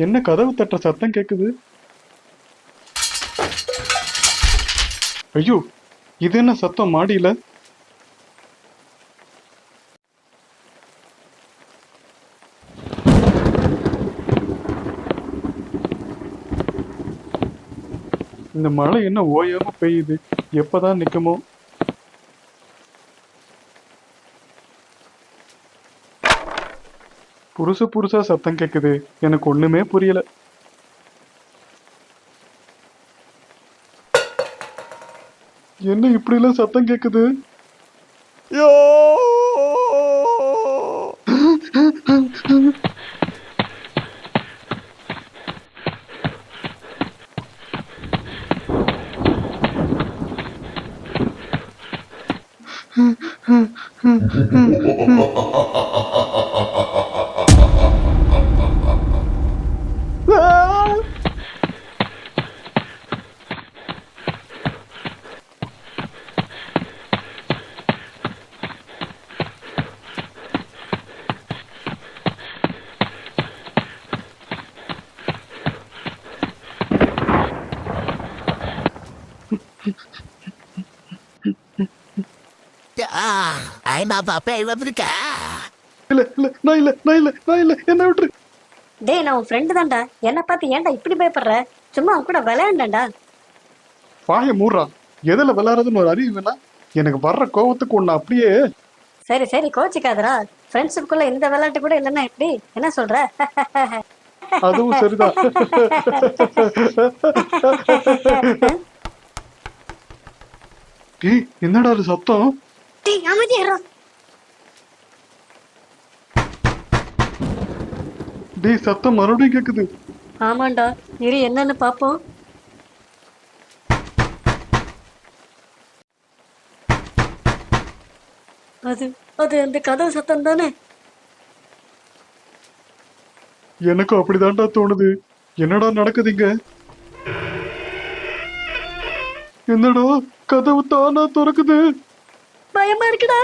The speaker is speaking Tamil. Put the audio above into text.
என்ன கதவு தட்டுற சத்தம் கேக்குது? ஐயோ, இது என்ன சத்தம் மாடியில? இந்த மழை என்ன ஓயாம பெய்யுது, எப்பதான் நிக்குமோ? புதுசா சத்தம் கேக்குது, எனக்கு ஒண்ணுமே புரியல. என்ன இப்படி எல்லாம் சத்தம் கேக்குது? இல்ல இல்ல நான் இல்ல நான் இல்ல நான் இல்ல என்ன விட்டுரு. டேய், நான் உன் ஃப்ரெண்டு தான்டா. என்ன பார்த்து ஏன்டா இப்படி பயப்படுற? சும்மா அவன் கூட விளையாண்டா. வாய மூடுறா. எதுல விளையாடுறதுன்னு ஒரு அறிவு வேணா? எனக்கு வர்ற கோவத்துக்கு ஒண்ணு அப்படியே. சரி சரி, கோச்சிக்காதரா. ஃப்ரெண்ட்ஷிப்புக்குள்ள இந்த விளையாட்டு கூட இல்லைன்னா எப்படி? என்ன சொல்ற? அதுவும் சரிதான். டேய், என்னடா அது சத்தம்? டேய், அமைதியா. டேய், சத்தம் மறுபடியும் கேக்குது. ஆமாண்டா, இரு என்னன்னு பாப்போம். அது அது அந்த கதவு சத்தம் தானே? எனக்கும் அப்படிதான்டா தோணுது. என்னடா நடக்குதுங்க? என்னடா கதவு தானா திறக்குது? பயமா இருக்குடா.